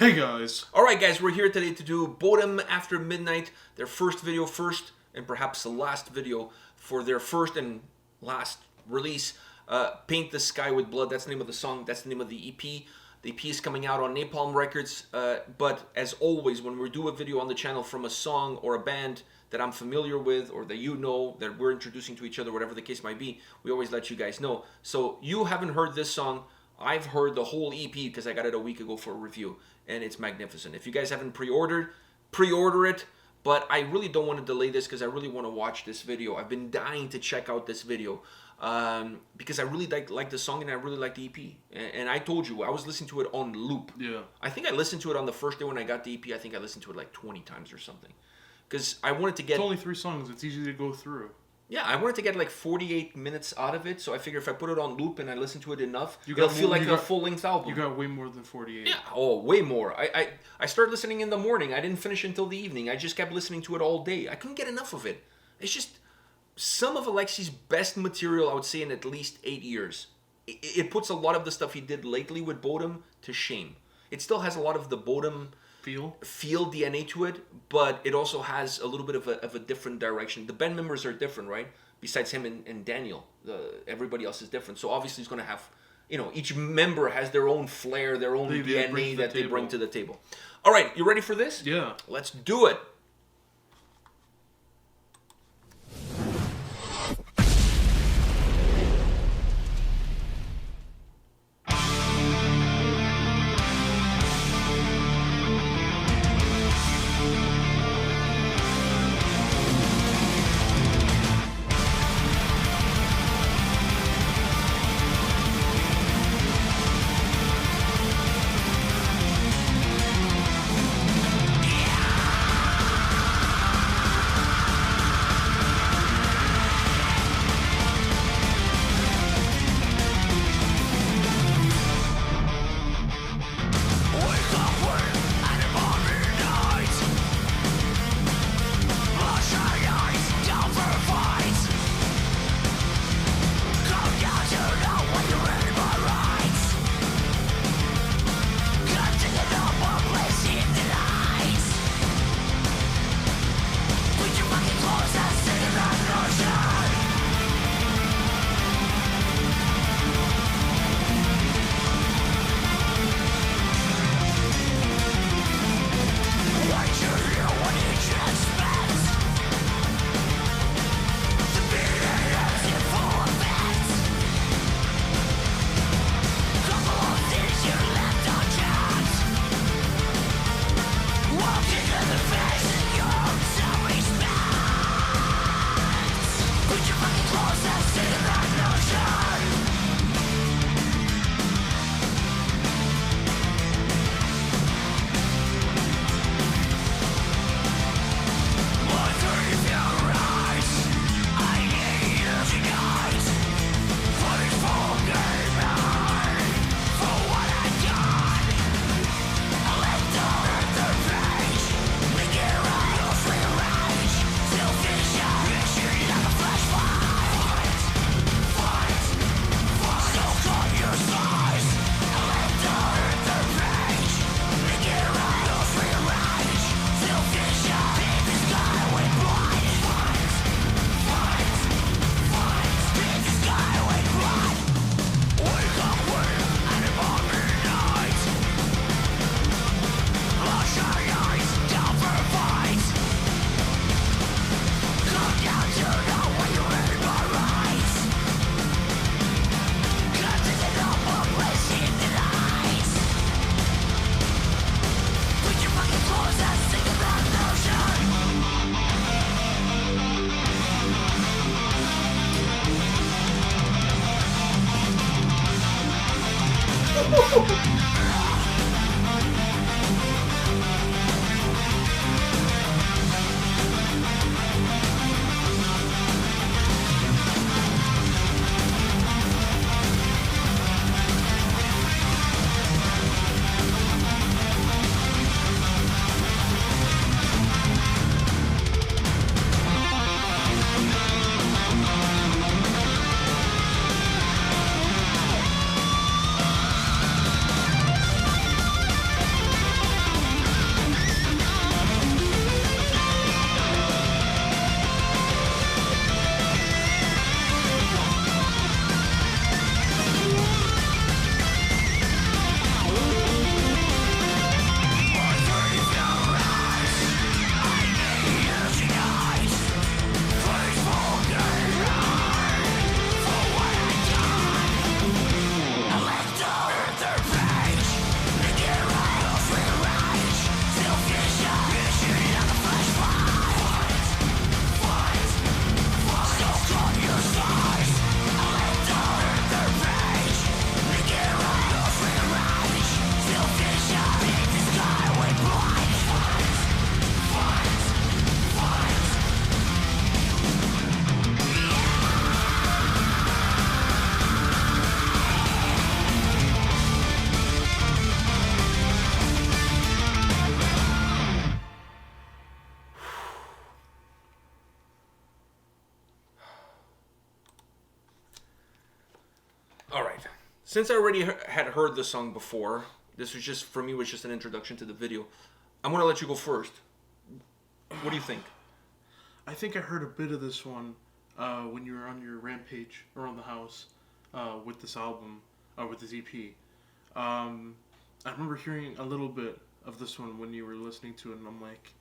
Hey guys! Alright guys, we're here today to do Bodom After Midnight, their first video and perhaps the last video for their first and last release. Paint the Sky with Blood, that's the name of the song, that's the name of the EP. The EP is coming out on Napalm Records, but as always, when we do a video on the channel from a song or a band that I'm familiar with or that you know, that we're introducing to each other, whatever the case might be, we always let you guys know. So you haven't heard this song. I've heard the whole EP because I got it a week ago for a review, and it's magnificent. If you guys haven't pre-ordered, pre-order it, but I really don't want to delay this because I really want to watch this video. I've been dying to check out this video because I really like the song and I really like the EP. And I told you, I was listening to it on loop. Yeah. I think I listened to it on the first day when I got the EP. I think I listened to it like 20 times or something. Because I wanted to get... It's only 3 songs. It's easy to go through. Yeah, I wanted to get like 48 minutes out of it, so I figured if I put it on loop and I listen to it enough, it'll feel like a full-length album. You got way more than 48. Yeah, oh, way more. I started listening in the morning. I didn't finish until the evening. I just kept listening to it all day. I couldn't get enough of it. It's just some of Alexi's best material, I would say, in at least 8 years. It puts a lot of the stuff he did lately with Bodom to shame. It still has a lot of the Bodom... feel DNA to it, but it also has a little bit of a different direction. The band members are different, right? Besides him and Daniel, everybody else is different. So obviously he's going to have, each member has their own flair, their own DNA that they bring to the table. All right, you ready for this? Yeah. Let's do it. Since I already had heard the song before, this was just, for me, was just an introduction to the video. I'm going to let you go first. What do you think? I think I heard a bit of this one when you were on your rampage around the house with this album, with this EP. I remember hearing a little bit of this one when you were listening to it, and I'm like,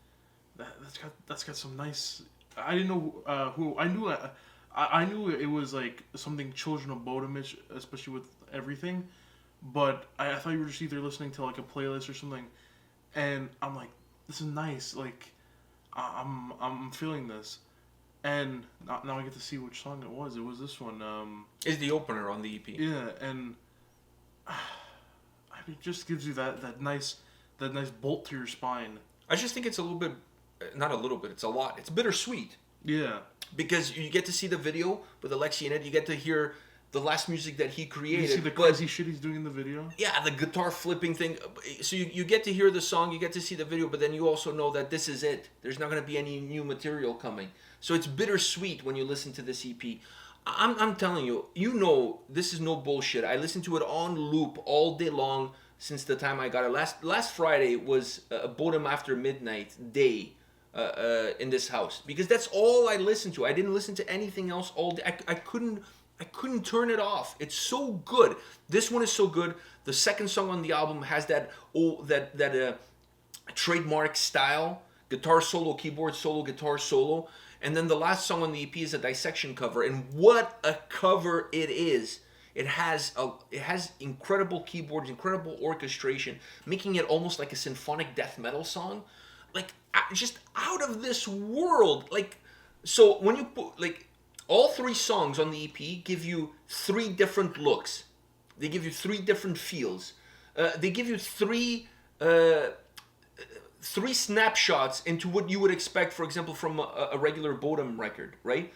that's got some nice. I didn't know who I knew. I knew it was like something Children of Bodom-ish, especially with everything, but I thought you were just either listening to like a playlist or something, and I'm like, this is nice. Like, I'm feeling this, and now I get to see which song it was. It was this one. Is the opener on the EP? Yeah, and I mean, it just gives you that nice bolt to your spine. I just think it's a little bit, not a little bit, it's a lot. It's bittersweet. Yeah. Because you get to see the video with Alexi in it, you get to hear the last music that he created. You see the crazy shit he's doing in the video? Yeah, the guitar flipping thing. So you get to hear the song, you get to see the video, but then you also know that this is it. There's not going to be any new material coming. So it's bittersweet when you listen to this EP. I'm telling you, this is no bullshit. I listened to it on loop all day long since the time I got it. Last Friday was a Bodom after midnight day in this house, because that's all I listened to. I didn't listen to anything else all day. I couldn't turn it off. It's so good. This one is so good. The second song on the album has that trademark style, guitar solo, keyboard solo, guitar solo. And then the last song on the EP is a dissection cover, and what a cover it is. It has incredible keyboards, incredible orchestration, making it almost like a symphonic death metal song. Like, just out of this world. Like, so when you put, like, all three songs on the EP give you three different looks. They give you three different feels. They give you three snapshots into what you would expect, for example, from a regular Bodom record, right?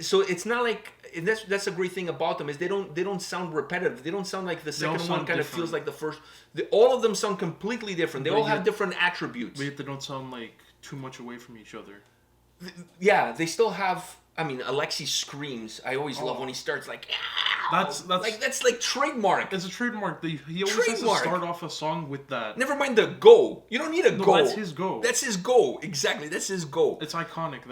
So it's not like, that's a great thing about them, is they don't sound repetitive. They don't sound like the second one kind of feels like the first. All of them sound completely different. They all have different attributes. But yet they don't sound like too much away from each other. Yeah, they still have. I mean, Alexi screams. I always love when he starts like. That's like trademark. It's a trademark. He always has to start off a song with that. Never mind the go. You don't need a go. That's his go. That's his go. Exactly. That's his go. It's iconic.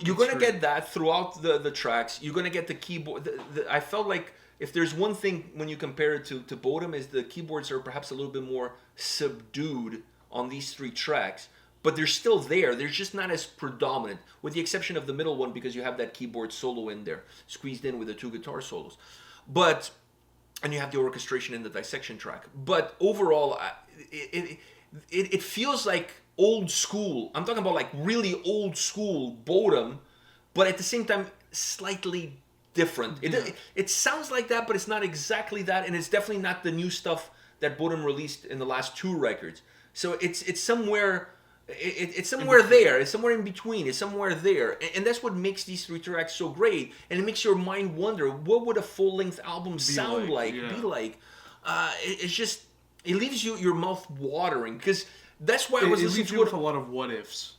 You're gonna get that throughout the tracks. You're gonna get the keyboard. I felt like if there's one thing when you compare it to Bodom, is the keyboards are perhaps a little bit more subdued on these three tracks. But they're still there. They're just not as predominant, with the exception of the middle one, because you have that keyboard solo in there, squeezed in with the two guitar solos. And you have the orchestration in the dissection track. But overall, it feels like old school. I'm talking about like really old school Bodom, but at the same time, slightly different. Yeah. It sounds like that, but it's not exactly that, and it's definitely not the new stuff that Bodom released in the last two records. So it's somewhere... It's somewhere there. It's somewhere in between. It's somewhere there. And that's what makes these three tracks so great. And it makes your mind wonder, what would a full-length album sound like? Yeah. Be like? It's just... It leaves your mouth watering. Because that's why I was listening to it. With a lot of what-ifs.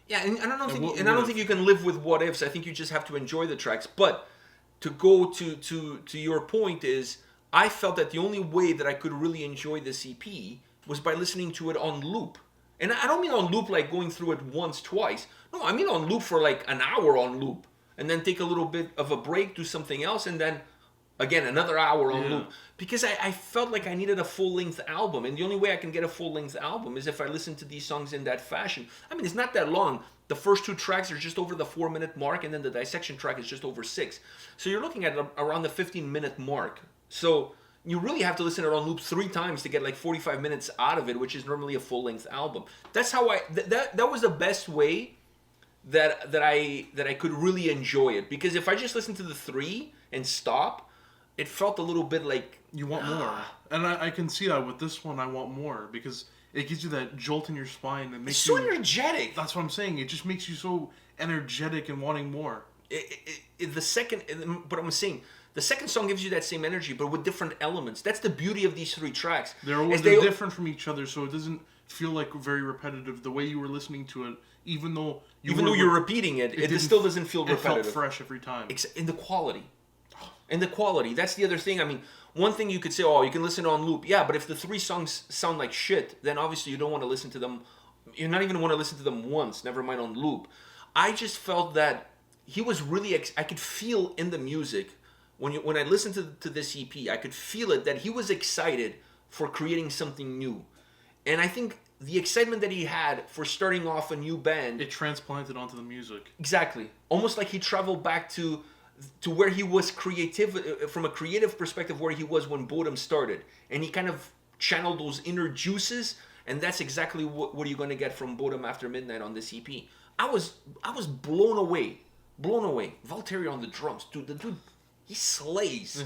Yeah, and I don't think you can live with what-ifs. I think you just have to enjoy the tracks. But to go to your point is, I felt that the only way that I could really enjoy this EP was by listening to it on loop. And I don't mean on loop like going through it once, twice. No, I mean on loop for like an hour on loop. And then take a little bit of a break, do something else, and then, again, another hour on loop. Because I felt like I needed a full-length album. And the only way I can get a full-length album is if I listen to these songs in that fashion. I mean, it's not that long. The first two tracks are just over the 4-minute mark, and then the dissection track is just over 6. So you're looking at around the 15-minute mark. So... you really have to listen to it on loop 3 times to get like 45 minutes out of it, which is normally a full-length album. That's how that was the best way that I could really enjoy it. Because if I just listened to the 3 and stop, it felt a little bit like... You want more. And I can see that with this one, I want more. Because it gives you that jolt in your spine. It makes it's so energetic. That's what I'm saying. It just makes you so energetic and wanting more. But I'm saying... The second song gives you that same energy, but with different elements. That's the beauty of these 3 tracks. They're different from each other, so it doesn't feel like very repetitive. The way you were listening to it, even though you're repeating it, it still doesn't feel repetitive. It felt fresh every time. In the quality. And the quality, that's the other thing. I mean, one thing you could say, oh, you can listen on loop. Yeah, but if the 3 songs sound like shit, then obviously you don't want to listen to them. You're not even want to listen to them once, never mind on loop. I just felt that he was really, I could feel in the music, when I listened to this EP, I could feel it that he was excited for creating something new. And I think the excitement that he had for starting off a new band, it transplanted onto the music. Exactly. Almost like he traveled back to where he was creative, from a creative perspective, where he was when Bodom started. And he kind of channeled those inner juices, and that's exactly what you're going to get from Bodom After Midnight on this EP. I was blown away. Blown away. Valtteri on the drums. Dude, the dude, he slays.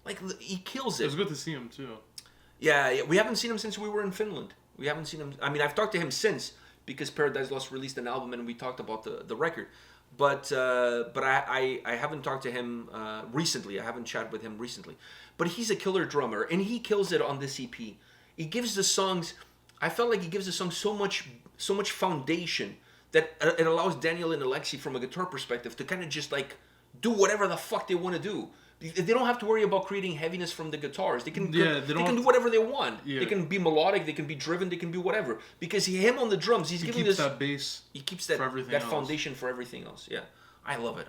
Like, he kills it. It was good to see him, too. Yeah, we haven't seen him since we were in Finland. We haven't seen him. I mean, I've talked to him since, because Paradise Lost released an album and we talked about the record. But I haven't talked to him recently. I haven't chatted with him recently. But he's a killer drummer, and he kills it on this EP. He gives the songs, I felt like he gives the songs so much foundation that it allows Daniel and Alexi, from a guitar perspective, to kind of just like do whatever the fuck they want to do. They don't have to worry about creating heaviness from the guitars. They can do whatever they want. Yeah. They can be melodic, they can be driven, they can be whatever. Because him on the drums, he giving keeps that bass. He keeps that foundation for everything else. Yeah. I love it.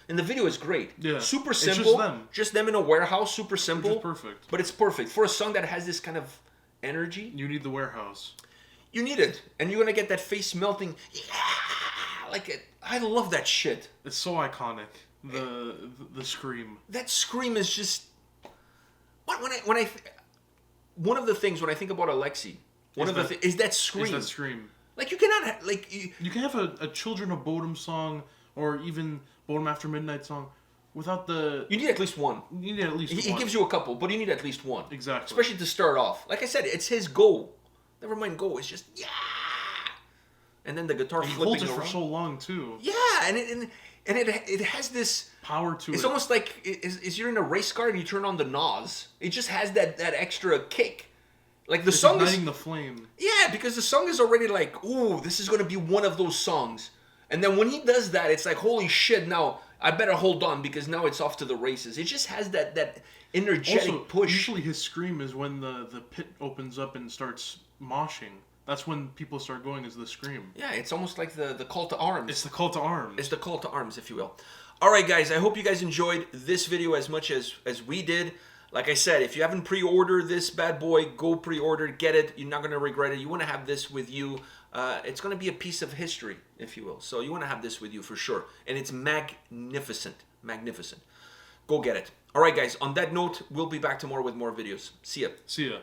And the video is great. Yeah. Super simple. Just them in a warehouse, super simple. Which is perfect. But it's perfect. For a song that has this kind of energy. You need the warehouse. You need it. And you're going to get that face melting. Yeah! Like it. I love that shit. It's so iconic. The scream. That scream is just. One of the things when I think about Alexi, is that scream. Like, you cannot you can have a Children of Bodom song, or even Bodom After Midnight song, without the. You need at least one. You need at least one. He gives you a couple, but you need at least one. Exactly. Especially to start off. Like I said, it's his go. Never mind go. It's just yeah. And then the guitar flipping around. He holds it for so long too. Yeah, and it has this power to it. It's almost like is you're in a race car and you turn on the NOS. It just has that extra kick. Like the song is igniting the flame. Yeah, because the song is already like, ooh, this is gonna be one of those songs. And then when he does that, it's like, holy shit! Now I better hold on, because now it's off to the races. It just has that energetic push. Usually his scream is when the pit opens up and starts moshing. That's when people start going, is the scream. Yeah, it's almost like the call to arms. It's the call to arms. It's the call to arms, if you will. All right, guys, I hope you guys enjoyed this video as much as we did. Like I said, if you haven't pre-ordered this bad boy, go pre-order, get it. You're not going to regret it. You want to have this with you. It's going to be a piece of history, if you will. So you want to have this with you for sure. And it's magnificent. Magnificent. Go get it. All right, guys, on that note, we'll be back tomorrow with more videos. See ya. See ya.